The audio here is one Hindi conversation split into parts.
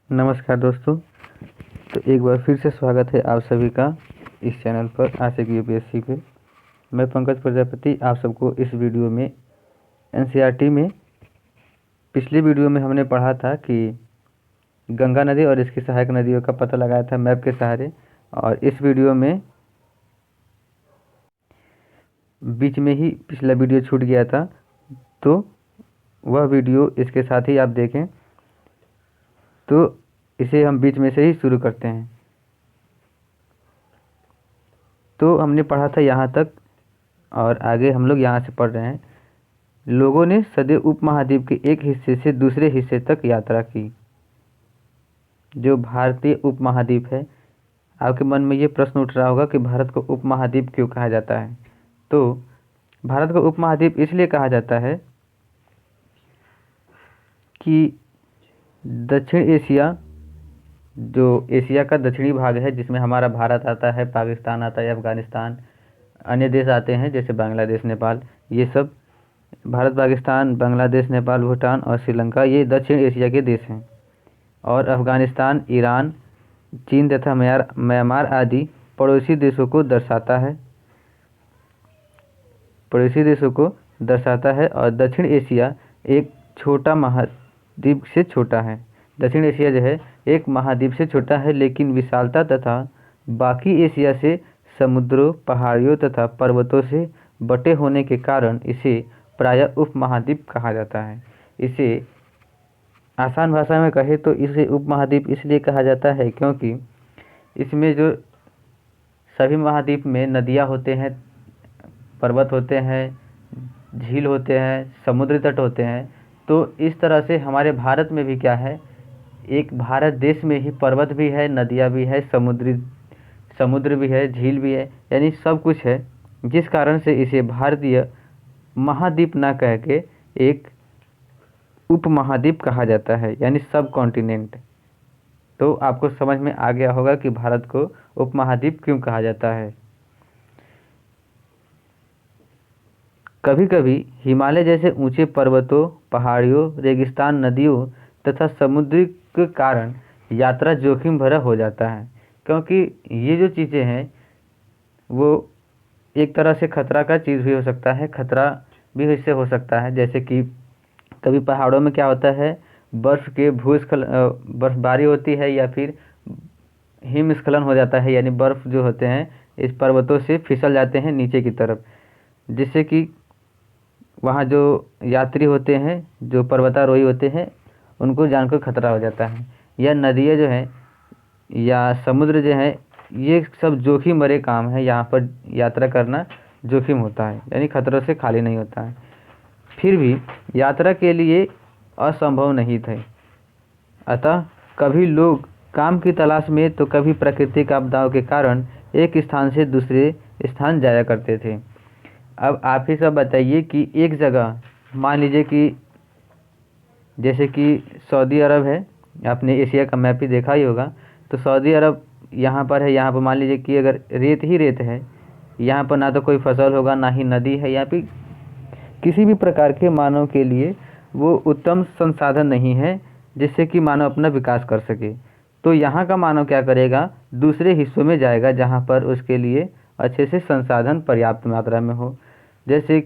नमस्कार दोस्तों। तो एक बार फिर से स्वागत है आप सभी का इस चैनल पर आशिक यूपीएससी पे। मैं पंकज प्रजापति आप सबको इस वीडियो में एनसीईआरटी में पिछली वीडियो में हमने पढ़ा था कि गंगा नदी और इसकी सहायक नदियों का पता लगाया था मैप के सहारे, और इस वीडियो में बीच में ही पिछला वीडियो छूट गया था, तो वह वीडियो इसके साथ ही आप देखें। तो इसे हम बीच में से ही शुरू करते हैं। तो हमने पढ़ा था यहाँ तक और आगे हम लोग यहाँ से पढ़ रहे हैं। लोगों ने सदैव उपमहाद्वीप के एक हिस्से से दूसरे हिस्से तक यात्रा की। जो भारतीय उपमहाद्वीप है, आपके मन में ये प्रश्न उठ रहा होगा कि भारत को उपमहाद्वीप क्यों कहा जाता है। तो भारत को उपमहाद्वीप इसलिए कहा जाता है कि दक्षिण एशिया, जो एशिया का दक्षिणी भाग है, जिसमें हमारा भारत आता है, पाकिस्तान आता है, अफगानिस्तान, अन्य देश आते हैं जैसे बांग्लादेश, नेपाल, ये सब भारत, पाकिस्तान, बांग्लादेश, नेपाल, भूटान और श्रीलंका ये दक्षिण एशिया के देश हैं। और अफगानिस्तान, ईरान, चीन तथा म्यांमार आदि पड़ोसी देशों को दर्शाता है। और दक्षिण एशिया एक छोटा महाद्वीप से छोटा है। दक्षिण एशिया जो है एक महाद्वीप से छोटा है, लेकिन विशालता तथा बाकी एशिया से समुद्रों, पहाड़ियों तथा पर्वतों से बटे होने के कारण इसे प्रायः उपमहाद्वीप कहा जाता है। इसे आसान भाषा में कहे तो इसे उपमहाद्वीप इसलिए कहा जाता है क्योंकि इसमें जो सभी महाद्वीप में नदियाँ होते हैं, पर्वत होते हैं, झील होते हैं, समुद्री तट होते हैं। तो इस तरह से हमारे भारत में भी क्या है, एक भारत देश में ही पर्वत भी है, नदियाँ भी है, समुद्र भी है, झील भी है, यानी सब कुछ है। जिस कारण से इसे भारतीय महाद्वीप ना कह के एक उपमहाद्वीप कहा जाता है, यानी सब कॉन्टिनेंट। तो आपको समझ में आ गया होगा कि भारत को उपमहाद्वीप क्यों कहा जाता है। कभी कभी हिमालय जैसे ऊंचे पर्वतों, पहाड़ियों, रेगिस्तान, नदियों तथा समुद्र के कारण यात्रा जोखिम भरा हो जाता है, क्योंकि ये जो चीज़ें हैं वो एक तरह से खतरा का चीज़ भी हो सकता है, खतरा भी इससे हो सकता है। जैसे कि कभी पहाड़ों में क्या होता है, बर्फ़ के बर्फबारी होती है या फिर हिमस्खलन हो जाता है, यानी बर्फ़ जो होते हैं इस पर्वतों से फिसल जाते हैं नीचे की तरफ, जिससे कि वहाँ जो यात्री होते हैं, जो पर्वतारोही होते हैं, उनको जान को खतरा हो जाता है। या नदियाँ जो हैं या समुद्र जो है, ये सब जोखिम भरे काम है। यहाँ पर यात्रा करना जोखिम होता है, यानी खतरों से खाली नहीं होता है। फिर भी यात्रा के लिए असंभव नहीं थे। अतः कभी लोग काम की तलाश में तो कभी प्राकृतिक आपदाओं के कारण एक स्थान से दूसरे स्थान जाया करते थे। अब आप ही सब बताइए कि एक जगह मान लीजिए कि जैसे कि सऊदी अरब है, आपने एशिया का मैप ही देखा ही होगा। तो सऊदी अरब यहाँ पर है, यहाँ पर मान लीजिए कि अगर रेत ही रेत है, यहाँ पर ना तो कोई फसल होगा, ना ही नदी है, यहाँ पे किसी भी प्रकार के मानव के लिए वो उत्तम संसाधन नहीं है जिससे कि मानव अपना विकास कर सके। तो यहाँ का मानव क्या करेगा, दूसरे हिस्सों में जाएगा जहाँ पर उसके लिए अच्छे से संसाधन पर्याप्त मात्रा में हो। जैसे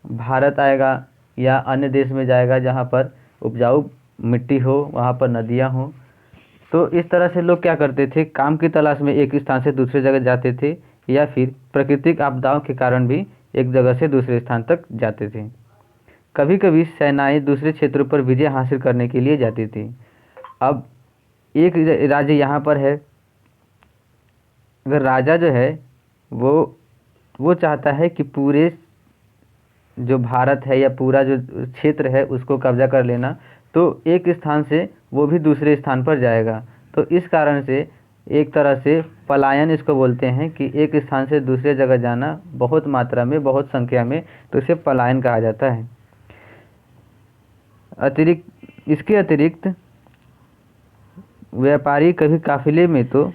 भारत आएगा या अन्य देश में जाएगा जहाँ पर उपजाऊ मिट्टी हो, वहाँ पर नदियाँ हों। तो इस तरह से लोग क्या करते थे, काम की तलाश में एक स्थान से दूसरे जगह जाते थे, या फिर प्राकृतिक आपदाओं के कारण भी एक जगह से दूसरे स्थान तक जाते थे। कभी कभी सेनाएं दूसरे क्षेत्रों पर विजय हासिल करने के लिए जाती थी। अब एक राज्य यहाँ पर है, अगर राजा जो है वो चाहता है कि पूरे जो भारत है या पूरा जो क्षेत्र है उसको कब्जा कर लेना, तो एक स्थान से वो भी दूसरे स्थान पर जाएगा। तो इस कारण से एक तरह से पलायन इसको बोलते हैं कि एक स्थान से दूसरे जगह जाना बहुत मात्रा में, बहुत संख्या में, तो इसे पलायन कहा जाता है। इसके अतिरिक्त व्यापारी कभी काफिले में तो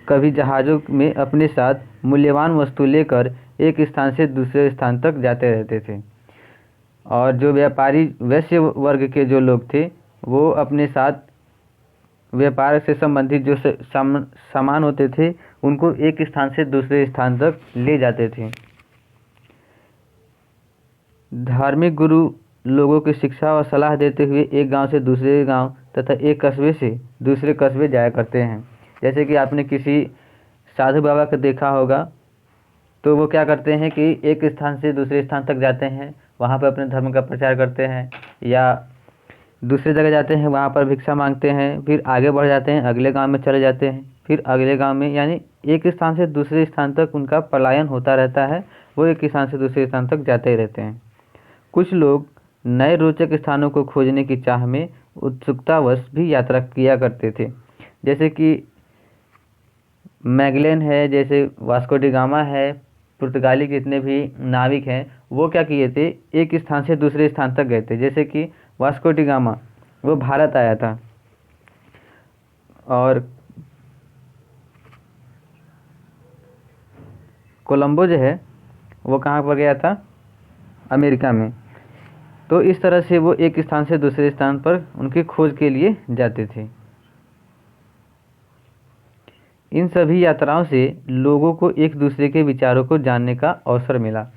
कभी जहाज़ों में अपने साथ मूल्यवान वस्तु लेकर एक स्थान से दूसरे स्थान तक जाते रहते थे। और जो व्यापारी वैश्य वर्ग के जो लोग थे वो अपने साथ व्यापार से संबंधित जो सामान होते थे उनको एक स्थान से दूसरे स्थान तक ले जाते थे। धार्मिक गुरु लोगों की शिक्षा और सलाह देते हुए एक गांव से दूसरे गांव तथा एक कस्बे से दूसरे कस्बे जाया करते हैं। जैसे कि आपने किसी साधु बाबा को देखा होगा, तो वो क्या करते हैं कि एक स्थान से दूसरे स्थान तक जाते हैं, वहाँ पर अपने धर्म का प्रचार करते हैं, या दूसरे जगह जाते हैं वहाँ पर भिक्षा मांगते हैं, फिर आगे बढ़ जाते हैं, अगले गांव में चले जाते हैं, फिर अगले गांव में, यानी एक स्थान से दूसरे स्थान तक उनका पलायन होता रहता है। वो एक स्थान से दूसरे स्थान तक जाते ही रहते हैं। कुछ लोग नए रोचक स्थानों को खोजने की चाह में उत्सुकतावश भी यात्रा किया करते थे। जैसे कि मैगलेन है, जैसे वास्को डी गामा है, पुर्तगाली जितने भी नाविक हैं वो क्या किए थे, एक स्थान से दूसरे स्थान तक गए थे। जैसे कि वास्को डी गामा वो भारत आया था, और कोलंबो जो है वो कहाँ पर गया था, अमेरिका में। तो इस तरह से वो एक स्थान से दूसरे स्थान पर उनकी खोज के लिए जाते थे। इन सभी यात्राओं से लोगों को एक दूसरे के विचारों को जानने का अवसर मिला।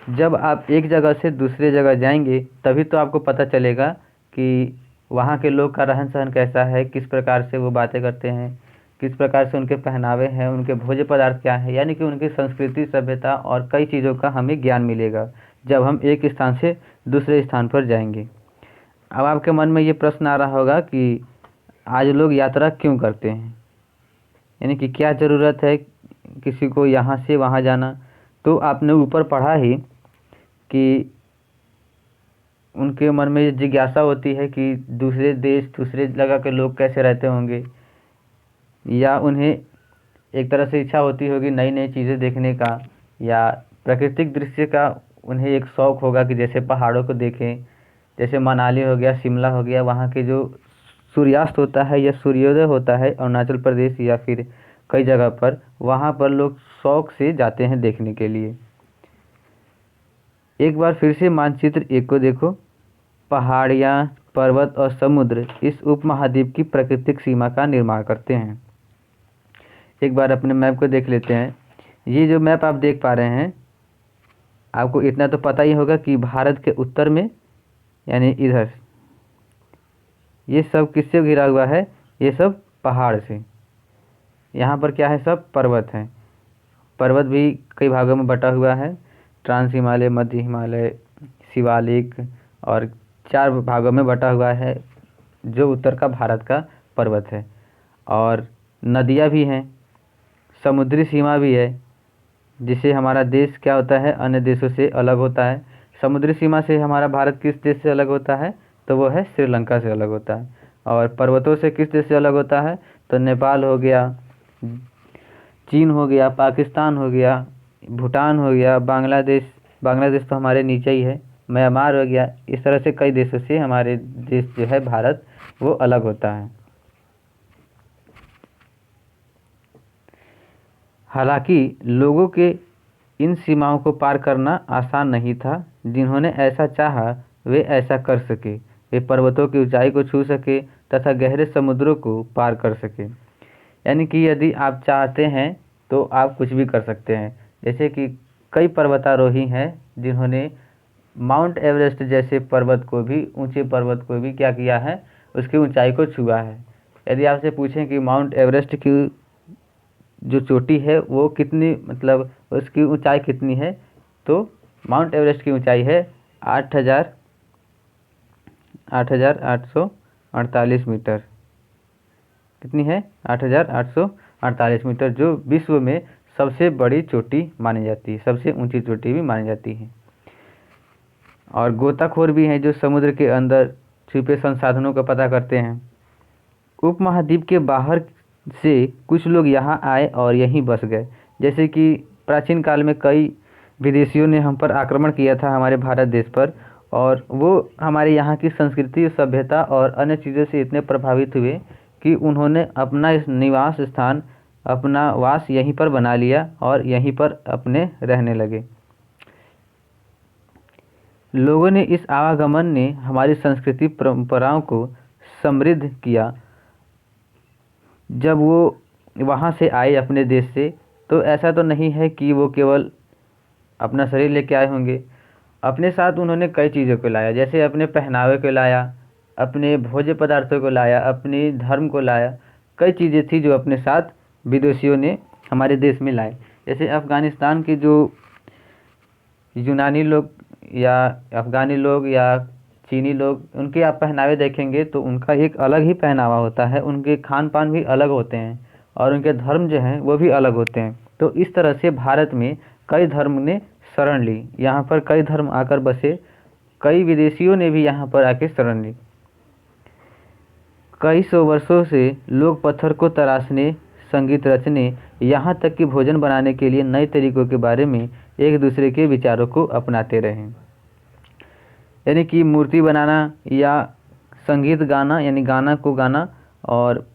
जब आप एक जगह से दूसरे जगह जाएंगे तभी तो आपको पता चलेगा कि वहाँ के लोग का रहन सहन कैसा है, किस प्रकार से वो बातें करते हैं, किस प्रकार से उनके पहनावे हैं, उनके भोज्य पदार्थ क्या है, यानी कि उनकी संस्कृति, सभ्यता और कई चीज़ों का हमें ज्ञान मिलेगा जब हम एक स्थान से दूसरे स्थान पर जाएंगे। अब आपके मन में ये प्रश्न आ रहा होगा कि आज लोग यात्रा क्यों करते हैं, यानी कि क्या ज़रूरत है किसी को यहाँ से वहाँ जाना। तो आपने ऊपर पढ़ा ही कि उनके मन में ये जिज्ञासा होती है कि दूसरे देश, दूसरे जगह के लोग कैसे रहते होंगे, या उन्हें एक तरह से इच्छा होती होगी नई नई चीज़ें देखने का, या प्राकृतिक दृश्य का उन्हें एक शौक़ होगा कि जैसे पहाड़ों को देखें, जैसे मनाली हो गया, शिमला हो गया, वहाँ के जो सूर्यास्त होता है या सूर्योदय होता है अरुणाचल प्रदेश या फिर कई जगह पर, वहाँ पर लोग शौक़ से जाते हैं देखने के लिए। एक बार फिर से मानचित्र एक को देखो। पहाड़ियाँ, पर्वत और समुद्र इस उपमहाद्वीप की प्राकृतिक सीमा का निर्माण करते हैं। एक बार अपने मैप को देख लेते हैं। ये जो मैप आप देख पा रहे हैं, आपको इतना तो पता ही होगा कि भारत के उत्तर में, यानी इधर, ये सब किससे घिरा हुआ है, ये सब पहाड़ से। यहाँ पर क्या है, सब पर्वत हैं। पर्वत भी कई भागों में बटा हुआ है, ट्रांस हिमालय, मध्य हिमालय, शिवालिक, और 4 भागों में बटा हुआ है जो उत्तर का भारत का पर्वत है। और नदियाँ भी हैं, समुद्री सीमा भी है, जिससे हमारा देश क्या होता है, अन्य देशों से अलग होता है। समुद्री सीमा से हमारा भारत किस देश से अलग होता है, तो वो है श्रीलंका से अलग होता है। और पर्वतों से किस देश से अलग होता है, तो नेपाल हो गया, चीन हो गया, पाकिस्तान हो गया, भूटान हो गया, बांग्लादेश तो हमारे नीचे ही है, म्यांमार हो गया। इस तरह से कई देशों से हमारे देश जो है भारत वो अलग होता है। हालांकि लोगों के इन सीमाओं को पार करना आसान नहीं था। जिन्होंने ऐसा चाहा वे ऐसा कर सके, वे पर्वतों की ऊंचाई को छू सके तथा गहरे समुद्रों को पार कर सके। यानी कि यदि आप चाहते हैं तो आप कुछ भी कर सकते हैं। जैसे कि कई पर्वतारोही हैं जिन्होंने माउंट एवरेस्ट जैसे पर्वत को भी, ऊंचे पर्वत को भी क्या किया है, उसकी ऊंचाई को छुआ है। यदि आपसे पूछें कि माउंट एवरेस्ट की जो चोटी है वो कितनी, मतलब उसकी ऊंचाई कितनी है, तो माउंट एवरेस्ट की ऊंचाई है 8,848 मीटर। कितनी है, 8,848 मीटर, जो विश्व में सबसे बड़ी चोटी मानी जाती है, सबसे ऊंची चोटी भी मानी जाती है। और गोताखोर भी हैं जो समुद्र के अंदर छुपे संसाधनों का पता करते हैं। उपमहाद्वीप के बाहर से कुछ लोग यहाँ आए और यहीं बस गए। जैसे कि प्राचीन काल में कई विदेशियों ने हम पर आक्रमण किया था, हमारे भारत देश पर, और वो हमारे यहाँ की संस्कृति, सभ्यता और अन्य चीज़ों से इतने प्रभावित हुए कि उन्होंने अपना इस निवास स्थान, अपना वास यहीं पर बना लिया और यहीं पर अपने रहने लगे। लोगों ने इस आवागमन ने हमारी संस्कृति परंपराओं को समृद्ध किया जब वो वहाँ से आए अपने देश से, तो ऐसा तो नहीं है कि वो केवल अपना शरीर लेके आए होंगे। अपने साथ उन्होंने कई चीज़ों को लाया, जैसे अपने पहनावे को लाया, अपने भोज्य पदार्थों को लाया, अपने धर्म को लाया। कई चीज़ें थी जो अपने साथ विदेशियों ने हमारे देश में लाए। जैसे अफ़गानिस्तान के जो यूनानी लोग या अफ़गानी लोग या चीनी लोग, उनके आप पहनावे देखेंगे तो उनका एक अलग ही पहनावा होता है, उनके खान पान भी अलग होते हैं और उनके धर्म जो हैं वो भी अलग होते हैं। तो इस तरह से भारत में कई धर्म ने शरण ली, यहाँ पर कई धर्म आकर बसे, कई विदेशियों ने भी यहाँ पर आके शरण ली। कई सौ वर्षों से लोग पत्थर को तराशने, संगीत रचने, यहाँ तक कि भोजन बनाने के लिए नए तरीकों के बारे में एक दूसरे के विचारों को अपनाते रहे। यानी कि मूर्ति बनाना या संगीत गाना, यानी गाना को गाना और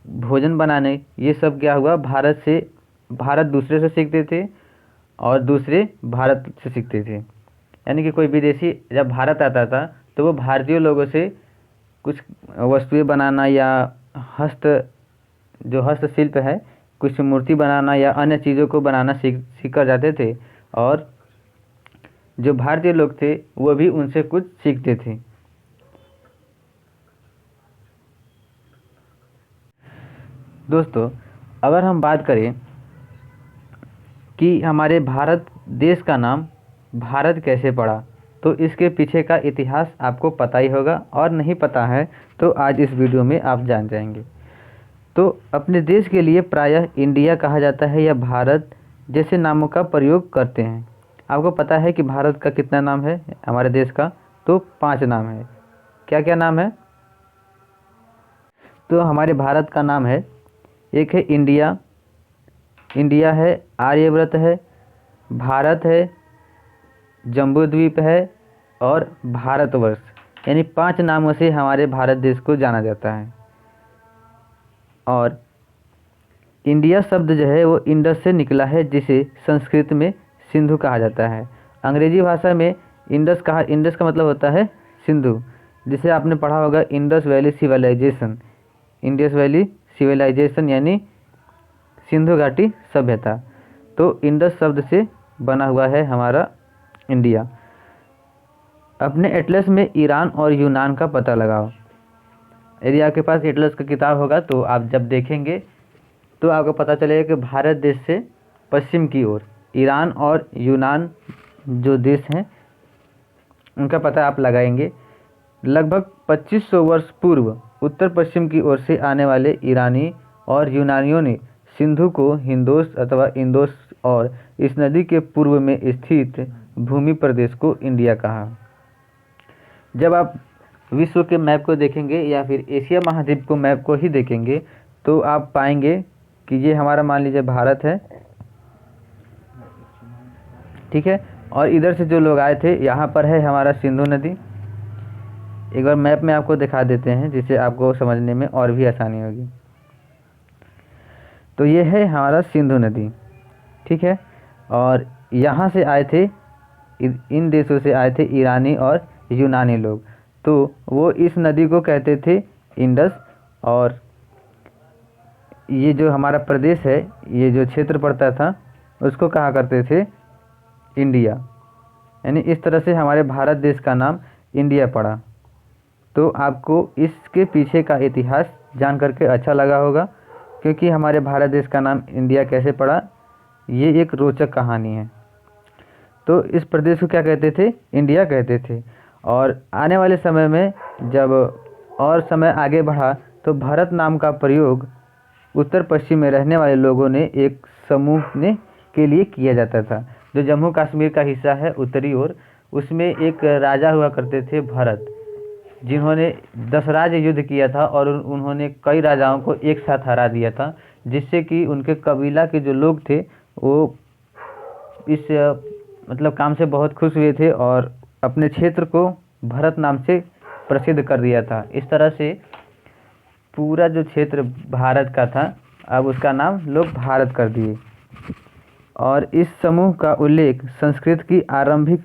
भोजन बनाने, ये सब क्या हुआ, भारत दूसरे से सीखते थे और दूसरे भारत से सीखते थे। यानी कि कोई विदेशी जब भारत आता था तो वो भारतीय लोगों से कुछ वस्तुएं बनाना या हस्तशिल्प है, कुछ मूर्ति बनाना या अन्य चीज़ों को बनाना सीख कर जाते थे, और जो भारतीय लोग थे वो भी उनसे कुछ सीखते थे। दोस्तों, अगर हम बात करें कि हमारे भारत देश का नाम भारत कैसे पड़ा, तो इसके पीछे का इतिहास आपको पता ही होगा, और नहीं पता है तो आज इस वीडियो में आप जान जाएंगे। तो अपने देश के लिए प्रायः इंडिया कहा जाता है या भारत जैसे नामों का प्रयोग करते हैं। आपको पता है कि भारत का कितना नाम है हमारे देश का? तो 5 नाम है। क्या क्या नाम है? तो हमारे भारत का नाम है, एक है इंडिया, इंडिया है, आर्यव्रत है, भारत है, जम्बूद्वीप है और भारतवर्ष। यानी 5 नामों से हमारे भारत देश को जाना जाता है। और इंडिया शब्द जो है वो इंडस से निकला है, जिसे संस्कृत में सिंधु कहा जाता है। अंग्रेजी भाषा में इंडस का मतलब होता है सिंधु, जिसे आपने पढ़ा होगा Indus valley civilisation. Indus valley civilisation यानी सिंधु घाटी सभ्यता। तो इंडस शब्द से बना हुआ है हमारा इंडिया। अपने एटलस में ईरान और यूनान का पता लगाओ। यदि आपके पास एटलस का किताब होगा तो आप जब देखेंगे तो आपको पता चलेगा कि भारत देश से पश्चिम की ओर ईरान और यूनान जो देश हैं उनका पता आप लगाएंगे। लगभग 2500 वर्ष पूर्व उत्तर पश्चिम की ओर से आने वाले ईरानी और यूनानियों ने सिंधु को हिंदोस अथवा इंदोस और इस नदी के पूर्व में स्थित भूमि प्रदेश को इंडिया कहा। जब आप विश्व के मैप को देखेंगे या फिर एशिया महाद्वीप को मैप को ही देखेंगे तो आप पाएंगे कि ये हमारा मान लीजिए भारत है, ठीक है, और इधर से जो लोग आए थे यहाँ पर है हमारा सिंधु नदी। एक बार मैप में आपको दिखा देते हैं जिससे आपको समझने में और भी आसानी होगी। तो ये है हमारा सिंधु नदी, ठीक है, और यहाँ से आए थे, इन देशों से आए थे ईरानी और यूनानी लोग, तो वो इस नदी को कहते थे इंडस। और ये जो हमारा प्रदेश है, ये जो क्षेत्र पड़ता था उसको कहा करते थे इंडिया। यानी इस तरह से हमारे भारत देश का नाम इंडिया पड़ा। तो आपको इसके पीछे का इतिहास जान करके अच्छा लगा होगा, क्योंकि हमारे भारत देश का नाम इंडिया कैसे पड़ा ये एक रोचक कहानी है। तो इस प्रदेश को क्या कहते थे? इंडिया कहते थे। और आने वाले समय में जब और समय आगे बढ़ा तो भारत नाम का प्रयोग उत्तर पश्चिम में रहने वाले लोगों ने एक समूह ने के लिए किया जाता था। जो जम्मू कश्मीर का हिस्सा है उत्तरी ओर, उसमें एक राजा हुआ करते थे भरत, जिन्होंने 10 राज्य युद्ध किया था और उन्होंने कई राजाओं को एक साथ हरा दिया था, जिससे कि उनके कबीला के जो लोग थे वो इस मतलब काम से बहुत खुश हुए थे और अपने क्षेत्र को भरत नाम से प्रसिद्ध कर दिया था। इस तरह से पूरा जो क्षेत्र भारत का था अब उसका नाम लोग भारत कर दिए। और इस समूह का उल्लेख संस्कृत की आरंभिक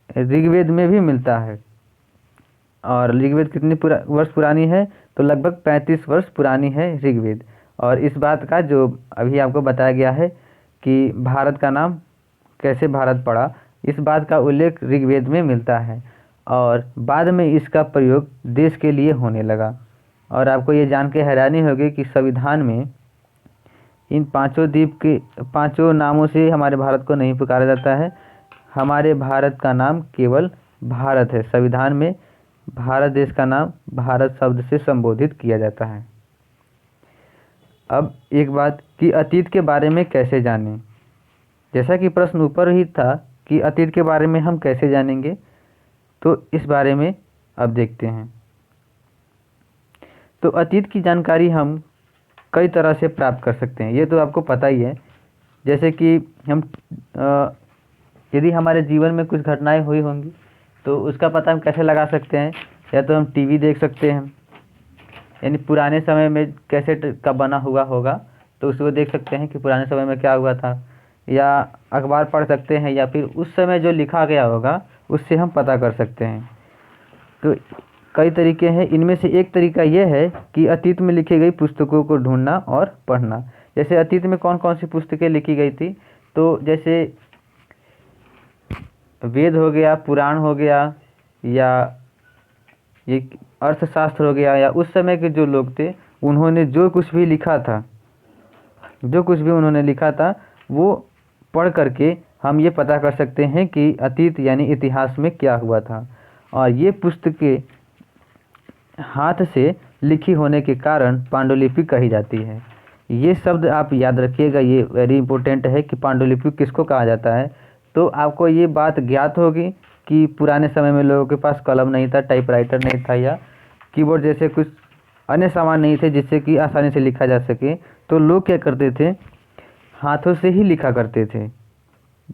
ऋग्वेद में भी मिलता है। और ऋग्वेद कितनी वर्ष पुरानी है? तो लगभग 35 वर्ष पुरानी है ऋग्वेद। और इस बात का जो अभी आपको बताया गया है कि भारत का नाम कैसे भारत पड़ा, इस बात का उल्लेख ऋग्वेद में मिलता है और बाद में इसका प्रयोग देश के लिए होने लगा। और आपको ये जान के हैरानी होगी कि संविधान में इन पांचों द्वीप के पांचों नामों से हमारे भारत को नहीं पुकारा जाता है। हमारे भारत का नाम केवल भारत है। संविधान में भारत देश का नाम भारत शब्द से संबोधित किया जाता है। अब एक बात कि अतीत के बारे में कैसे जानें। जैसा कि प्रश्न ऊपर ही था कि अतीत के बारे में हम कैसे जानेंगे, तो इस बारे में अब देखते हैं। तो अतीत की जानकारी हम कई तरह से प्राप्त कर सकते हैं, ये तो आपको पता ही है। जैसे कि हम यदि हमारे जीवन में कुछ घटनाएं हुई होंगी तो उसका पता हम कैसे लगा सकते हैं। या तो हम टीवी देख सकते हैं, यानी पुराने समय में कैसेट का बना हुआ होगा तो उसको देख सकते हैं कि पुराने समय में क्या हुआ था, या अखबार पढ़ सकते हैं, या फिर उस समय जो लिखा गया होगा उससे हम पता कर सकते हैं। तो कई तरीके हैं, इनमें से एक तरीका यह है कि अतीत में लिखी गई पुस्तकों को ढूंढना और पढ़ना। जैसे अतीत में कौन कौन सी पुस्तकें लिखी गई थी, तो जैसे वेद हो गया, पुराण हो गया, या ये अर्थशास्त्र हो गया, या उस समय के जो लोग थे उन्होंने जो कुछ भी लिखा था वो पढ़ करके हम ये पता कर सकते हैं कि अतीत यानी इतिहास में क्या हुआ था। और ये पुस्तकें हाथ से लिखी होने के कारण पांडुलिपि कही जाती है। ये शब्द आप याद रखिएगा, ये वेरी इंपॉर्टेंट है कि पांडुलिपि किसको कहा जाता है। तो आपको ये बात ज्ञात होगी कि पुराने समय में लोगों के पास कलम नहीं था, टाइपराइटर नहीं था, या कीबोर्ड जैसे कुछ अन्य सामान नहीं थे जिससे कि आसानी से लिखा जा सके। तो लोग क्या करते थे, हाथों से ही लिखा करते थे।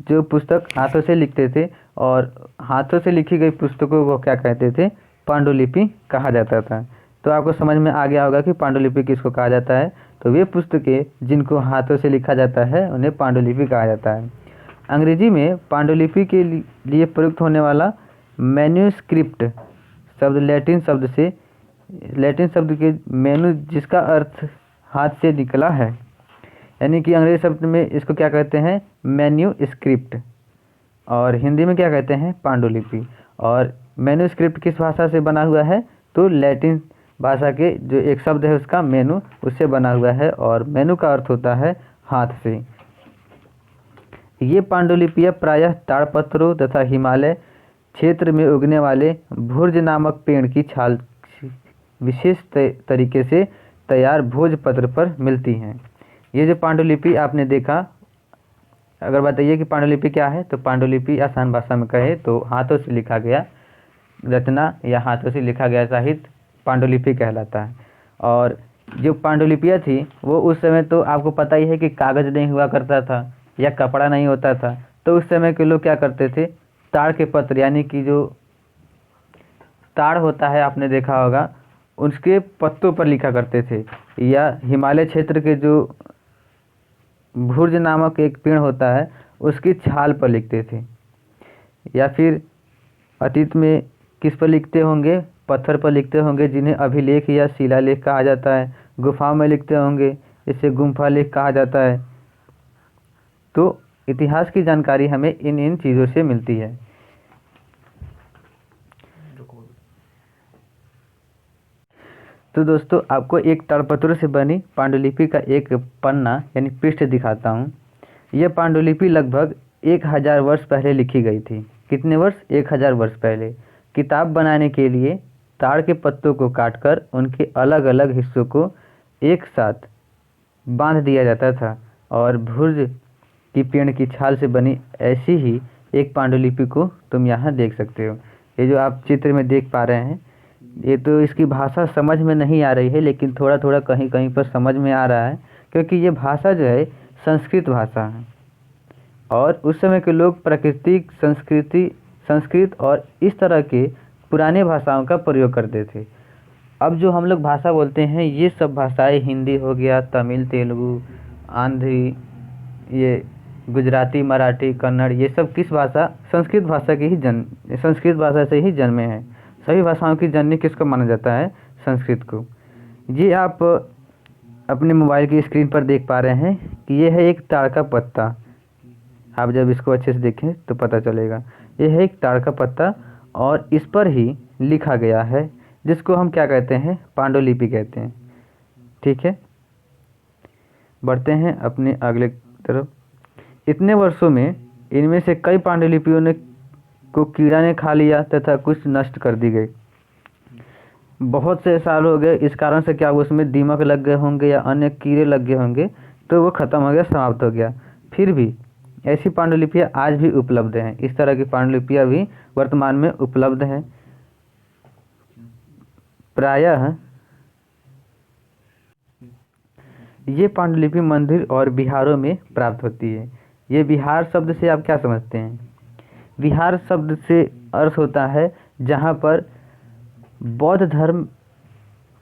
जो पुस्तक हाथों से लिखते थे, और हाथों से लिखी गई पुस्तकों को क्या कहते थे, पांडुलिपि कहा जाता था। तो आपको समझ में आ गया होगा कि पांडुलिपि किसको कहा जाता है। तो वे पुस्तकें जिनको हाथों से लिखा जाता है उन्हें पांडुलिपि कहा जाता है। अंग्रेजी में पांडुलिपि के लिए प्रयुक्त होने वाला मैन्युस्क्रिप्ट शब्द लैटिन शब्द के मेनू, जिसका अर्थ हाथ से निकला है, यानी कि अंग्रेजी शब्द में इसको क्या कहते हैं, मैन्युस्क्रिप्ट, और हिंदी में क्या कहते हैं, पांडुलिपि। और मैन्युस्क्रिप्ट किस भाषा से बना हुआ है, तो लैटिन भाषा के जो एक शब्द है उसका मेनू, उससे बना हुआ है, और मेनू का अर्थ होता है हाथ से। ये पांडुलिपियाँ प्रायः ताड़पत्रों तथा हिमालय क्षेत्र में उगने वाले भुर्ज नामक पेड़ की छाल विशेष तरीके से तैयार भोजपत्र पर मिलती हैं। ये जो पांडुलिपि आपने देखा, अगर बताइए कि पांडुलिपि क्या है, तो पांडुलिपि आसान भाषा में कहे तो हाथों से लिखा गया रचना या हाथों से लिखा गया साहित्य पांडुलिपि कहलाता है। और जो पांडुलिपियाँ थी वो उस समय तो आपको पता ही है कि कागज़ नहीं हुआ करता था या कपड़ा नहीं होता था। तो उस समय के लोग क्या करते थे, ताड़ के पत्र, यानी कि जो ताड़ होता है आपने देखा होगा, उसके पत्तों पर लिखा करते थे, या हिमालय क्षेत्र के जो भुर्ज नामक एक पेड़ होता है उसकी छाल पर लिखते थे। या फिर अतीत में किस पर लिखते होंगे, पत्थर पर लिखते होंगे, जिन्हें अभिलेख या शिलालेख कहा जाता है। गुफाओं में लिखते होंगे, इसे गुम्फा लेख कहा जाता है। तो इतिहास की जानकारी हमें इन चीज़ों से मिलती है। तो दोस्तों आपको एक ताड़पत्र से बनी पांडुलिपि का एक पन्ना यानी पृष्ठ दिखाता हूँ। यह पांडुलिपि लगभग 1000 वर्ष पहले लिखी गई थी। कितने वर्ष? 1000 वर्ष पहले। किताब बनाने के लिए ताड़ के पत्तों को काटकर उनके अलग अलग हिस्सों को एक साथ बांध दिया जाता था, और भुर्ज की पेड़ की छाल से बनी ऐसी ही एक पांडुलिपि को तुम यहाँ देख सकते हो। ये जो आप चित्र में देख पा रहे हैं, ये तो इसकी भाषा समझ में नहीं आ रही है, लेकिन थोड़ा थोड़ा कहीं कहीं पर समझ में आ रहा है, क्योंकि ये भाषा जो है संस्कृत भाषा है। और उस समय के लोग प्राकृतिक संस्कृत और इस तरह के पुराने भाषाओं का प्रयोग करते थे। अब जो हम लोग भाषा बोलते हैं ये सब भाषाएं, हिंदी हो गया, तमिल, तेलुगु, आंध्री, ये गुजराती, मराठी, कन्नड़, ये सब किस भाषा, संस्कृत भाषा से ही जन्मे हैं। सभी भाषाओं की जननी किसको माना जाता है? संस्कृत को। ये आप अपने मोबाइल की स्क्रीन पर देख पा रहे हैं कि यह है एक ताड़ का पत्ता। आप जब इसको अच्छे से देखें तो पता चलेगा यह है एक ताड़ का पत्ता और इस पर ही लिखा गया है, जिसको हम क्या कहते हैं, पांडुलिपि कहते हैं। ठीक है, बढ़ते हैं अपने अगले तरफ। इतने वर्षों में इनमें से कई पांडुलिपियों ने को कीड़ा ने खा लिया तथा कुछ नष्ट कर दी गई। बहुत से साल हो गए, इस कारण से क्या उसमें दीमक लग गए होंगे या अन्य कीड़े लग गए होंगे, तो वो ख़त्म हो गया, समाप्त हो गया। फिर भी ऐसी पांडुलिपियाँ आज भी उपलब्ध हैं। इस तरह की पांडुलिपियाँ भी वर्तमान में उपलब्ध हैं। प्रायः ये पांडुलिपि मंदिर और विहारों में प्राप्त होती है। ये विहार शब्द से आप क्या समझते हैं? विहार शब्द से अर्थ होता है जहाँ पर बौद्ध धर्म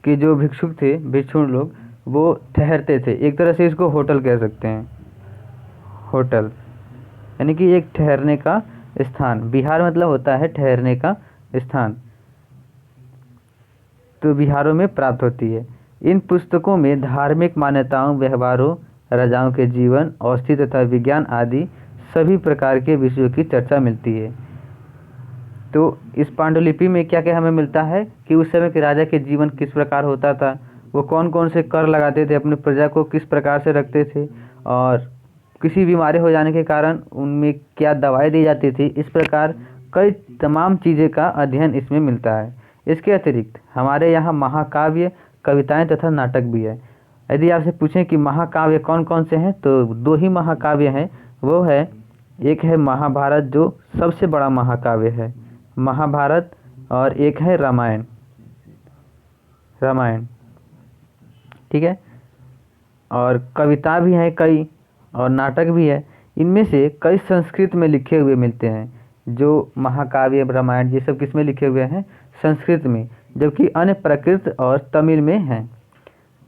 के जो भिक्षुक थे, भिक्षु लोग, वो ठहरते थे। एक तरह से इसको होटल कह सकते हैं। होटल यानी कि एक ठहरने का स्थान। विहार मतलब होता है ठहरने का स्थान। तो विहारों में प्राप्त होती है। इन पुस्तकों में धार्मिक मान्यताओं, व्यवहारों, राजाओं के जीवन, औषधि तथा विज्ञान आदि सभी प्रकार के विषयों की चर्चा मिलती है। तो इस पांडुलिपि में क्या क्या हमें मिलता है कि उस समय के राजा के जीवन किस प्रकार होता था, वो कौन कौन से कर लगाते थे, अपनी प्रजा को किस प्रकार से रखते थे, और किसी बीमारी हो जाने के कारण उनमें क्या दवाई दी जाती थी। इस प्रकार कई तमाम चीज़ें का अध्ययन इसमें मिलता है। इसके अतिरिक्त हमारे यहाँ महाकाव्य, कविताएं तथा नाटक भी है। यदि आपसे पूछें कि महाकाव्य कौन कौन से हैं, तो दो ही महाकाव्य हैं। वो है, एक है महाभारत जो सबसे बड़ा महाकाव्य है, महाभारत, और एक है रामायण। रामायण, ठीक है। और कविता भी हैं कई, और नाटक भी है। इनमें से कई संस्कृत में लिखे हुए मिलते हैं। जो महाकाव्य, रामायण, ये सब किस में लिखे हुए हैं? संस्कृत में, जबकि अन्य प्राकृत और तमिल में हैं।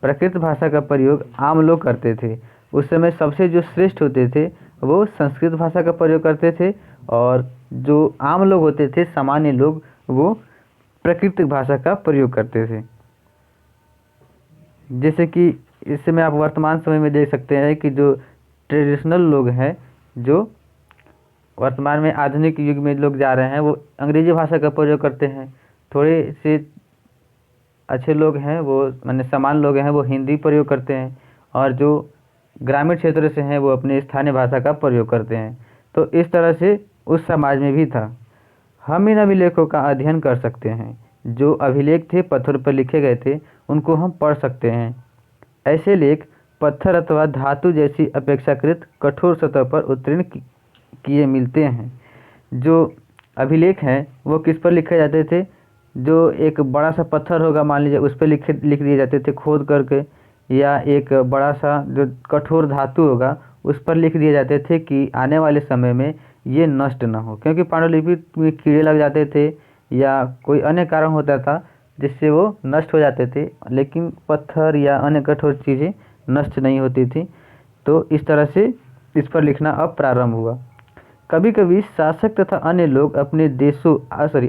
प्राकृत भाषा का प्रयोग आम लोग करते थे। उस समय सबसे जो श्रेष्ठ होते थे वो संस्कृत भाषा का प्रयोग करते थे, और जो आम लोग होते थे, सामान्य लोग, वो प्राकृतिक भाषा का प्रयोग करते थे। जैसे कि इस समय आप वर्तमान समय में देख सकते हैं कि जो ट्रेडिशनल लोग हैं, जो वर्तमान में आधुनिक युग में लोग जा रहे हैं, वो अंग्रेजी भाषा का प्रयोग करते हैं। थोड़े से अच्छे लोग हैं, वो माने समान लोग हैं, वो हिंदी प्रयोग करते हैं, और जो ग्रामीण क्षेत्र से हैं वो अपने स्थानीय भाषा का प्रयोग करते हैं। तो इस तरह से उस समाज में भी था। हम इन अभिलेखों का अध्ययन कर सकते हैं। जो अभिलेख थे पत्थर पर लिखे गए थे, उनको हम पढ़ सकते हैं। ऐसे लेख पत्थर अथवा धातु जैसी अपेक्षाकृत कठोर सतह पर उत्तीर्ण किए मिलते हैं। जो अभिलेख हैं वो किस पर लिखे जाते थे? जो एक बड़ा सा पत्थर होगा, मान लीजिए, उस पर लिख दिए जाते थे खोद करके, या एक बड़ा सा जो कठोर धातु होगा उस पर लिख दिए जाते थे कि आने वाले समय में ये नष्ट ना हो, क्योंकि पांडुलिपि में कीड़े लग जाते थे या कोई अन्य कारण होता था जिससे वो नष्ट हो जाते थे, लेकिन पत्थर या अन्य कठोर चीज़ें नष्ट नहीं होती थी। तो इस तरह से इस पर लिखना अब प्रारंभ हुआ। कभी कभी शासक तथा अन्य लोग अपने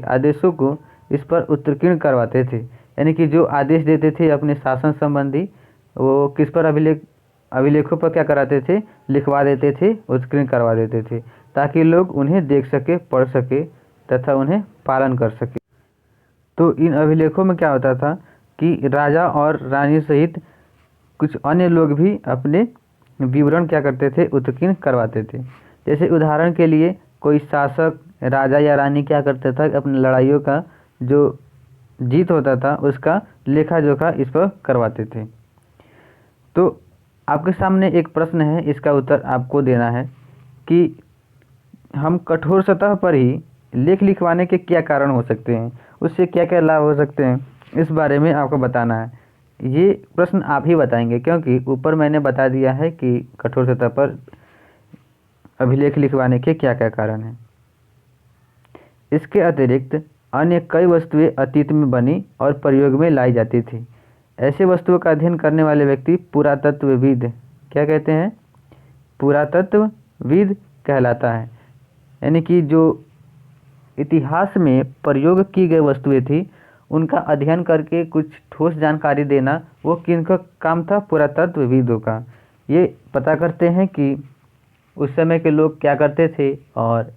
आदेशों को इस पर उत्कीर्ण करवाते थे। यानी कि जो आदेश देते थे अपने शासन संबंधी, वो किस पर अभिलेखों पर क्या कराते थे? लिखवा देते थे, उत्कीर्ण करवा देते थे, ताकि लोग उन्हें देख सके, पढ़ सके तथा उन्हें पालन कर सके। तो इन अभिलेखों में क्या होता था कि राजा और रानी सहित कुछ अन्य लोग भी अपने विवरण क्या करते थे? उत्कीर्ण करवाते थे। जैसे उदाहरण के लिए कोई शासक, राजा या रानी क्या करता था? अपनी लड़ाइयों का जो जीत होता था उसका लेखा जोखा इस पर करवाते थे। तो आपके सामने एक प्रश्न है, इसका उत्तर आपको देना है कि हम कठोर सतह पर ही लेख लिखवाने के क्या कारण हो सकते हैं, उससे क्या क्या लाभ हो सकते हैं, इस बारे में आपको बताना है। ये प्रश्न आप ही बताएंगे, क्योंकि ऊपर मैंने बता दिया है कि कठोर सतह पर अभिलेख लिखवाने के क्या क्या कारण हैं। इसके अतिरिक्त अन्य कई वस्तुएं अतीत में बनी और प्रयोग में लाई जाती थी। ऐसे वस्तुओं का अध्ययन करने वाले व्यक्ति पुरातत्वविद, क्या कहते हैं? पुरातत्वविद कहलाता है। यानी कि जो इतिहास में प्रयोग की गई वस्तुएं थी उनका अध्ययन करके कुछ ठोस जानकारी देना वो किनका काम था? पुरातत्वविदों का। ये पता करते हैं कि उस समय के लोग क्या करते थे और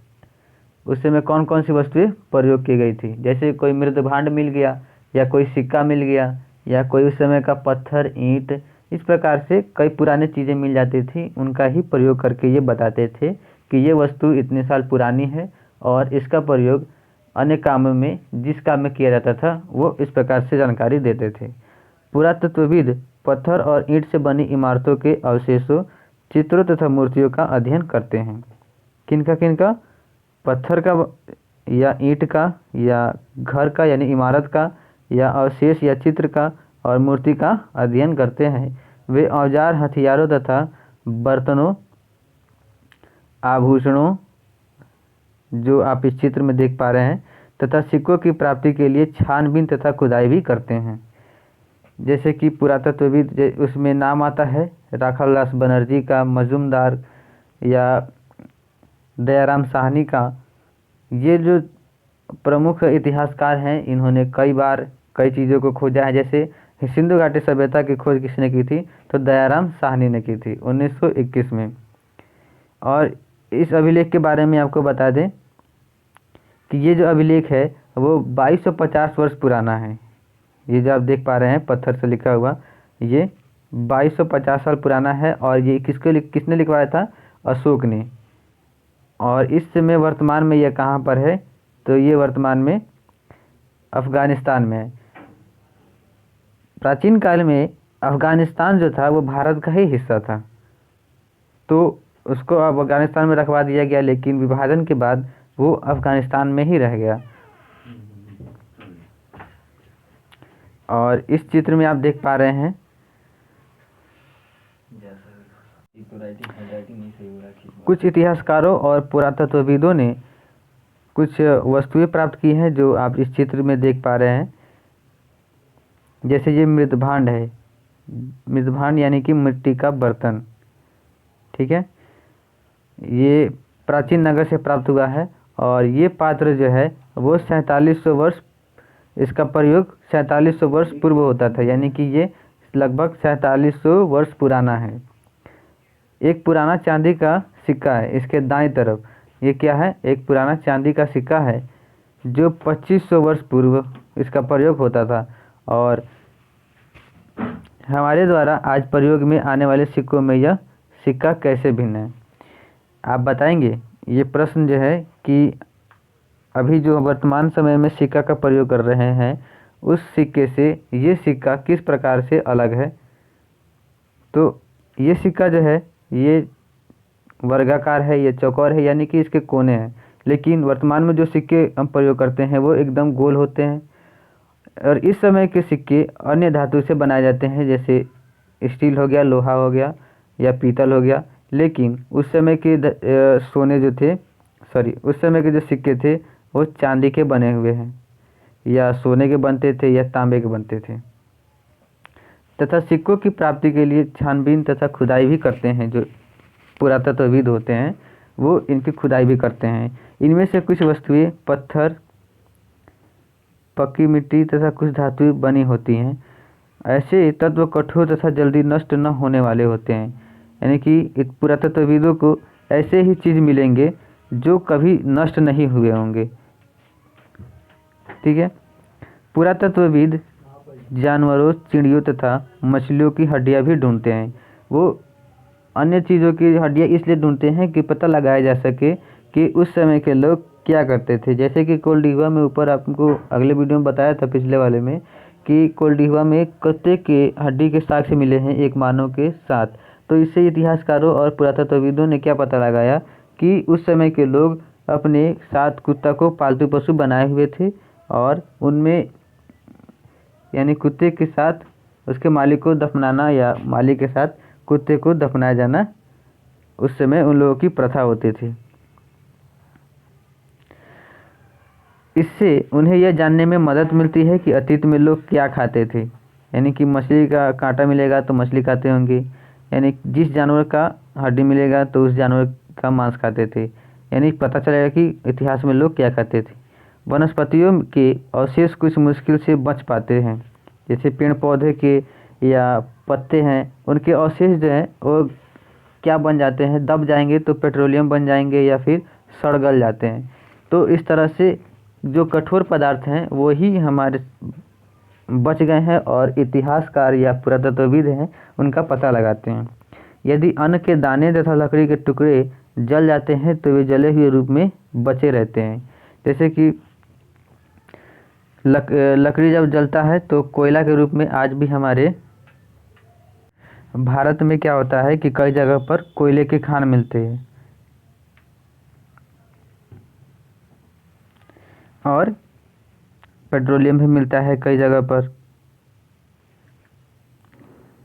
उस समय कौन कौन सी वस्तुएं प्रयोग की गई थी। जैसे कोई मृद भांड मिल गया या कोई सिक्का मिल गया या कोई उस समय का पत्थर, ईंट, इस प्रकार से कई पुरानी चीज़ें मिल जाती थी। उनका ही प्रयोग करके ये बताते थे कि ये वस्तु इतने साल पुरानी है और इसका प्रयोग अन्य कामों में, जिस काम में किया जाता था, वो इस प्रकार से जानकारी देते थे। पुरातत्वविद पत्थर और ईंट से बनी इमारतों के अवशेषों, चित्रों तथा मूर्तियों का अध्ययन करते हैं। किनका किनका? पत्थर का या ईंट का या घर का यानी इमारत का या अवशेष या चित्र का और मूर्ति का अध्ययन करते हैं। वे औजार, हथियारों तथा बर्तनों, आभूषणों, जो आप इस चित्र में देख पा रहे हैं, तथा सिक्कों की प्राप्ति के लिए छानबीन तथा खुदाई भी करते हैं। जैसे कि पुरातत्वविद, उसमें नाम आता है राखालदास बनर्जी का, मजूमदार या दयाराम साहनी का। ये जो प्रमुख इतिहासकार हैं, इन्होंने कई बार कई चीज़ों को खोजा है। जैसे सिंधु घाटी सभ्यता की खोज किसने की थी? तो दयाराम साहनी ने की थी 1921 में। और इस अभिलेख के बारे में आपको बता दें कि ये जो अभिलेख है वो 2250 वर्ष पुराना है। ये जो आप देख पा रहे हैं पत्थर से लिखा हुआ, ये 2250 साल पुराना है। और ये किसने लिखवाया था? अशोक ने। और इस समय वर्तमान में यह कहाँ पर है? तो ये वर्तमान में अफ़गानिस्तान में है। प्राचीन काल में अफ़गानिस्तान जो था वो भारत का ही हिस्सा था, तो उसको अफ़गानिस्तान में रखवा दिया गया, लेकिन विभाजन के बाद वो अफ़गानिस्तान में ही रह गया। और इस चित्र में आप देख पा रहे हैं कुछ इतिहासकारों और पुरातत्वविदों ने कुछ वस्तुएं प्राप्त की हैं जो आप इस चित्र में देख पा रहे हैं। जैसे ये मृदभांड है, मृदभांड यानी कि मिट्टी का बर्तन, ठीक है। ये प्राचीन नगर से प्राप्त हुआ है और ये पात्र जो है वो 4700 वर्ष, इसका प्रयोग 4700 वर्ष पूर्व होता था, यानी कि ये लगभग 4700 वर्ष पुराना है। एक पुराना चांदी का सिक्का है इसके दाईं तरफ। ये क्या है? एक पुराना चांदी का सिक्का है जो 2500 वर्ष पूर्व इसका प्रयोग होता था। और हमारे द्वारा आज प्रयोग में आने वाले सिक्कों में यह सिक्का कैसे भिन्न है, आप बताएंगे? ये प्रश्न जो है कि अभी जो वर्तमान समय में सिक्का का प्रयोग कर रहे हैं, उस सिक्के से ये सिक्का किस प्रकार से अलग है। तो ये सिक्का जो है ये वर्गाकार है, ये चौकोर है, यानी कि इसके कोने हैं। लेकिन वर्तमान में जो सिक्के हम प्रयोग करते हैं वो एकदम गोल होते हैं। और इस समय के सिक्के अन्य धातु से बनाए जाते हैं, जैसे स्टील हो गया, लोहा हो गया या पीतल हो गया। लेकिन उस समय के उस समय के जो सिक्के थे वो चांदी के बने हुए हैं, या सोने के बनते थे या तांबे के बनते थे। तथा सिक्कों की प्राप्ति के लिए छानबीन तथा खुदाई भी करते हैं। जो पुरातत्वविद होते हैं वो इनकी खुदाई भी करते हैं। इनमें से कुछ वस्तुएं पत्थर, पक्की मिट्टी तथा कुछ धातुएं बनी होती हैं। ऐसे तत्व कठोर तथा जल्दी नष्ट न होने वाले होते हैं, यानी कि पुरातत्वविदों को ऐसे ही चीज़ मिलेंगे जो कभी नष्ट नहीं हुए होंगे, ठीक है। पुरातत्वविद जानवरों, चिड़ियों तथा मछलियों की हड्डियां भी ढूंढते हैं। वो अन्य चीज़ों की हड्डियां इसलिए ढूंढते हैं कि पता लगाया जा सके कि उस समय के लोग क्या करते थे। जैसे कि कोल्डिहुआ में ऊपर आपको अगले वीडियो में बताया था, पिछले वाले में, कि कोल्डिहुआ में कुत्ते के हड्डी के साक्ष्य मिले हैं एक मानव के साथ। तो इससे इतिहासकारों और पुरातत्वविदों ने क्या पता लगाया कि उस समय के लोग अपने साथ कुत्ता को पालतू पशु बनाए हुए थे और उनमें, यानी कुत्ते के साथ उसके मालिक को दफनाना या मालिक के साथ कुत्ते को दफनाया जाना उस समय उन लोगों की प्रथा होती थी। इससे उन्हें यह जानने में मदद मिलती है कि अतीत में लोग क्या खाते थे, यानी कि मछली का कांटा मिलेगा तो मछली खाते होंगे, यानी जिस जानवर का हड्डी मिलेगा तो उस जानवर का मांस खाते थे, यानी पता चलेगा कि इतिहास में लोग क्या खाते थे। वनस्पतियों के अवशेष कुछ मुश्किल से बच पाते हैं, जैसे पेड़ पौधे के या पत्ते हैं, उनके अवशेष जो हैं वो क्या बन जाते हैं, दब जाएंगे तो पेट्रोलियम बन जाएंगे या फिर सड़ गल जाते हैं। तो इस तरह से जो कठोर पदार्थ हैं वो ही हमारे बच गए हैं और इतिहासकार या पुरातत्वविद हैं उनका पता लगाते हैं। यदि अन्न के दाने तथा लकड़ी के टुकड़े जल जाते हैं तो वे जले हुए रूप में बचे रहते हैं। जैसे कि लकड़ी जब जलता है तो कोयला के रूप में आज भी हमारे भारत में क्या होता है कि कई जगह पर कोयले के खान मिलते हैं और पेट्रोलियम भी मिलता है कई जगह पर।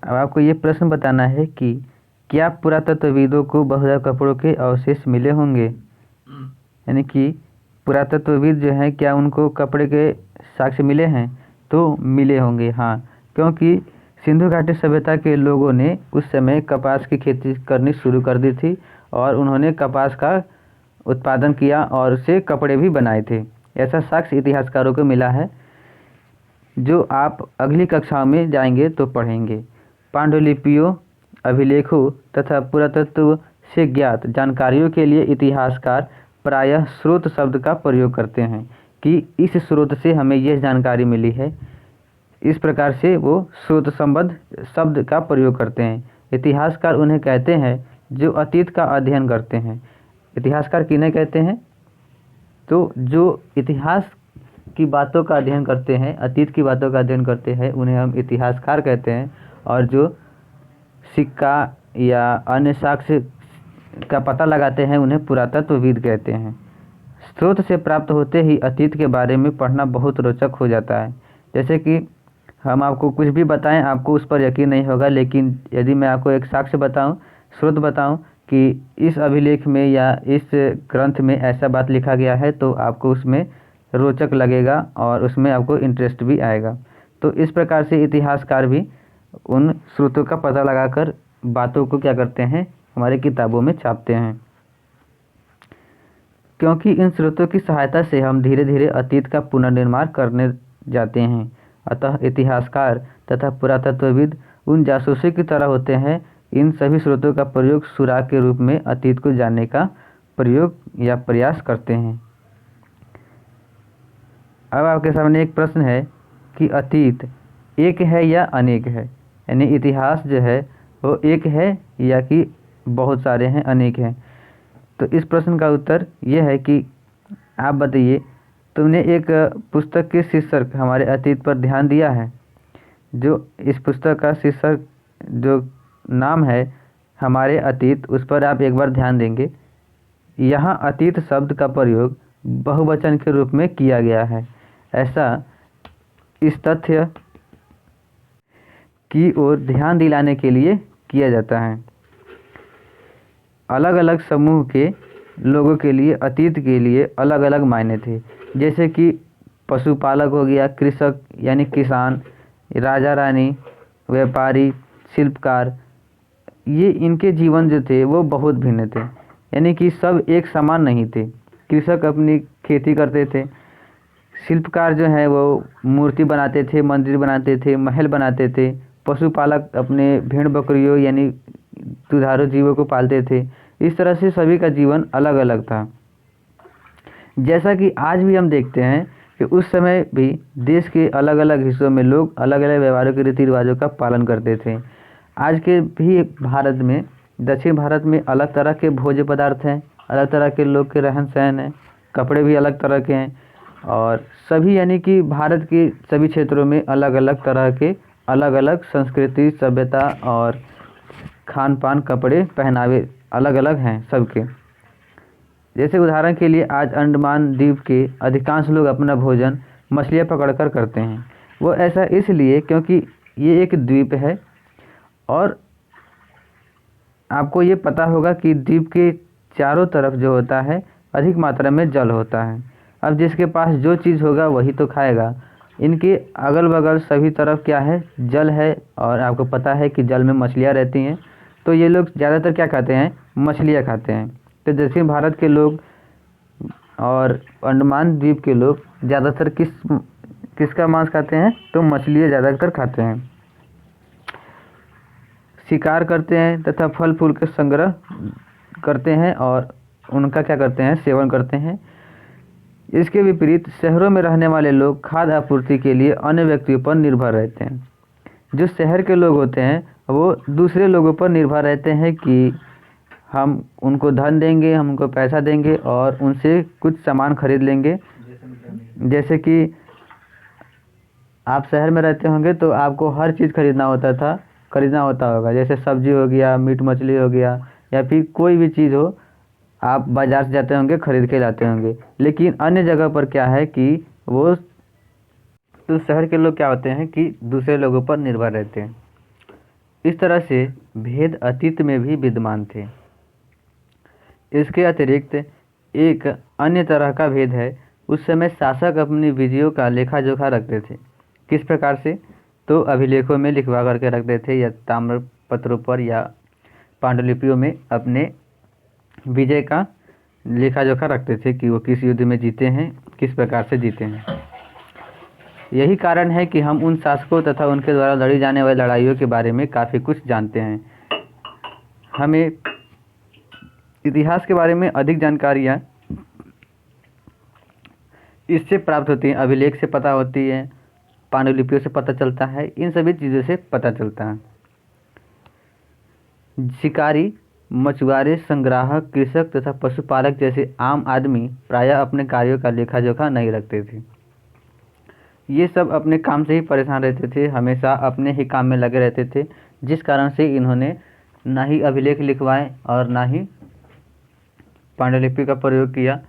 अब आपको ये प्रश्न बताना है कि क्या पुरातत्वविदों को बहुधा कपड़ों के अवशेष मिले होंगे, यानी कि पुरातत्वविद जो हैं क्या उनको कपड़े के साक्ष्य मिले हैं? तो मिले होंगे, हाँ, क्योंकि सिंधु घाटी सभ्यता के लोगों ने उस समय कपास की खेती करनी शुरू कर दी थी और उन्होंने कपास का उत्पादन किया और उससे कपड़े भी बनाए थे। ऐसा साक्ष्य इतिहासकारों को मिला है जो आप अगली कक्षाओं में जाएंगे तो पढ़ेंगे। पांडुलिपियों, अभिलेखों तथा पुरातत्व से ज्ञात जानकारियों के लिए इतिहासकार प्रायः स्रोत शब्द का प्रयोग करते हैं कि इस स्रोत से हमें यह जानकारी मिली है। इस प्रकार से वो स्रोत संबद्ध शब्द का प्रयोग करते हैं। इतिहासकार उन्हें कहते हैं जो अतीत का अध्ययन करते हैं। इतिहासकार किन्हें कहते हैं? तो जो इतिहास की बातों का अध्ययन करते हैं, अतीत की बातों का अध्ययन करते हैं, उन्हें हम इतिहासकार कहते हैं। और जो सिक्का या अन्य साक्ष्य का पता लगाते हैं उन्हें पुरातत्वविद कहते हैं। स्रोत से प्राप्त होते ही अतीत के बारे में पढ़ना बहुत रोचक हो जाता है। जैसे कि हम आपको कुछ भी बताएं आपको उस पर यकीन नहीं होगा, लेकिन यदि मैं आपको एक साक्ष्य बताऊं, स्रोत बताऊं कि इस अभिलेख में या इस ग्रंथ में ऐसा बात लिखा गया है तो आपको उसमें रोचक लगेगा और उसमें आपको इंटरेस्ट भी आएगा। तो इस प्रकार से इतिहासकार भी उन स्रोतों का पता लगाकर बातों को क्या करते हैं, हमारे किताबों में छापते हैं, क्योंकि इन स्रोतों की सहायता से हम धीरे धीरे अतीत का पुनर्निर्माण करने जाते हैं। अतः इतिहासकार तथा पुरातत्वविद उन जासूसों की तरह होते हैं। इन सभी स्रोतों का प्रयोग सुराग के रूप में अतीत को जानने का प्रयोग या प्रयास करते हैं। अब आपके सामने एक प्रश्न है कि अतीत एक है या अनेक है, यानी इतिहास जो है वो एक है या कि बहुत सारे हैं, अनेक हैं। तो इस प्रश्न का उत्तर यह है कि आप बताइए, तुमने एक पुस्तक के शीर्षक हमारे अतीत पर ध्यान दिया है? जो इस पुस्तक का शीर्षक जो नाम है हमारे अतीत, उस पर आप एक बार ध्यान देंगे। यहाँ अतीत शब्द का प्रयोग बहुवचन के रूप में किया गया है। ऐसा इस तथ्य की ओर ध्यान दिलाने के लिए किया जाता है। अलग अलग समूह के लोगों के लिए अतीत के लिए अलग अलग मायने थे। जैसे कि पशुपालक हो गया, कृषक यानी किसान, राजा रानी, व्यापारी, शिल्पकार, ये इनके जीवन जो थे वो बहुत भिन्न थे, यानी कि सब एक समान नहीं थे। कृषक अपनी खेती करते थे, शिल्पकार जो है वो मूर्ति बनाते थे, मंदिर बनाते थे, महल बनाते थे, पशुपालक अपने भेड़ बकरियों यानी दुधारू जीवों को पालते थे। इस तरह से सभी का जीवन अलग अलग था। जैसा कि आज भी हम देखते हैं कि उस समय भी देश के अलग अलग हिस्सों में लोग अलग अलग व्यवहारों के रीति रिवाजों का पालन करते थे। आज के भी भारत में, दक्षिण भारत में अलग तरह के भोज्य पदार्थ हैं, अलग तरह के लोग के रहन सहन हैं, कपड़े भी अलग तरह के हैं और सभी यानी कि भारत के सभी क्षेत्रों में अलग अलग तरह के अलग अलग संस्कृति, सभ्यता और खान पान, कपड़े, पहनावे अलग अलग हैं सबके। जैसे उदाहरण के लिए आज अंडमान द्वीप के अधिकांश लोग अपना भोजन मछलियाँ पकड़कर करते हैं। वो ऐसा इसलिए क्योंकि ये एक द्वीप है और आपको ये पता होगा कि द्वीप के चारों तरफ जो होता है अधिक मात्रा में जल होता है। अब जिसके पास जो चीज़ होगा वही तो खाएगा। इनके अगल बगल सभी तरफ क्या है, जल है और आपको पता है कि जल में मछलियाँ रहती हैं, तो ये लोग ज़्यादातर क्या खाते हैं, मछलियाँ खाते हैं। तो दक्षिण भारत के लोग और अंडमान द्वीप के लोग ज़्यादातर किसका मांस खाते हैं? तो मछली ज़्यादातर खाते हैं। शिकार करते हैं तथा फल फूल के संग्रह करते हैं और उनका क्या करते हैं? सेवन करते हैं। इसके विपरीत शहरों में रहने वाले लोग खाद्य आपूर्ति के लिए अन्य व्यक्तियों पर निर्भर रहते हैं। जो शहर के लोग होते हैं वो दूसरे लोगों पर निर्भर रहते हैं कि हम उनको धन देंगे, हम उनको पैसा देंगे और उनसे कुछ सामान खरीद लेंगे। जैसे कि आप शहर में रहते होंगे तो आपको हर चीज़ खरीदना होता होगा, जैसे सब्जी हो गया, मीट मछली हो गया, या फिर कोई भी चीज़ हो, आप बाज़ार से जाते होंगे, खरीद के लाते होंगे। लेकिन अन्य जगह पर क्या है कि वो तो शहर के लोग क्या होते हैं कि दूसरे लोगों पर निर्भर रहते हैं। इस तरह से भेद अतीत में भी विद्यमान थे। इसके अतिरिक्त एक अन्य तरह का भेद है। उस समय शासक अपनी विजयों का लेखा जोखा रखते थे। किस प्रकार से? तो अभिलेखों में लिखवा करके रखते थे, या ताम्र पत्रों पर या पांडुलिपियों में अपने विजय का लेखा जोखा रखते थे कि वो किस युद्ध में जीते हैं, किस प्रकार से जीते हैं। यही कारण है कि हम उन शासकों तथा उनके द्वारा लड़ी जाने वाली लड़ाइयों के बारे में काफ़ी कुछ जानते हैं। हमें इतिहास के बारे में अधिक जानकारियाँ इससे प्राप्त होती हैं, अभिलेख से पता होती है, पांडुलिपियों से पता चलता है, इन सभी चीज़ों से पता चलता है। शिकारी, मछुआरे, संग्राहक, कृषक तथा पशुपालक जैसे आम आदमी प्रायः अपने कार्यों का लेखा जोखा नहीं रखते थे। ये सब अपने काम से ही परेशान रहते थे, हमेशा अपने ही काम में लगे रहते थे, जिस कारण से इन्होंने ना ही अभिलेख लिखवाए और ना ही पांडुलिपि का प्रयोग किया।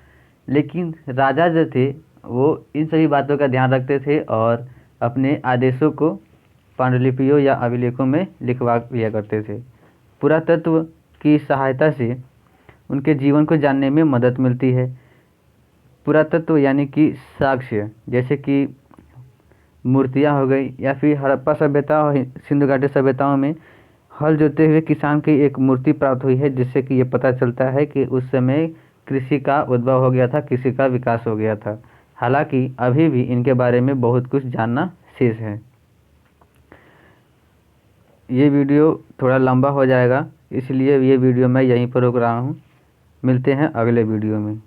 लेकिन राजा जो थे वो इन सभी बातों का ध्यान रखते थे और अपने आदेशों को पांडुलिपियों या अभिलेखों में लिखवा लिया करते थे। पुरातत्व की सहायता से उनके जीवन को जानने में मदद मिलती है। पुरातत्व यानी कि साक्ष्य, जैसे कि मूर्तियाँ हो गई, या फिर हड़प्पा सभ्यता और सिंधु घाटी सभ्यताओं में हल जोते हुए किसान की एक मूर्ति प्राप्त हुई है, जिससे कि ये पता चलता है कि उस समय कृषि का उद्भव हो गया था, कृषि का विकास हो गया था। हालांकि अभी भी इनके बारे में बहुत कुछ जानना शेष है। ये वीडियो थोड़ा लंबा हो जाएगा, इसलिए ये वीडियो मैं यहीं पर रोक रहा हूँ। मिलते हैं अगले वीडियो में।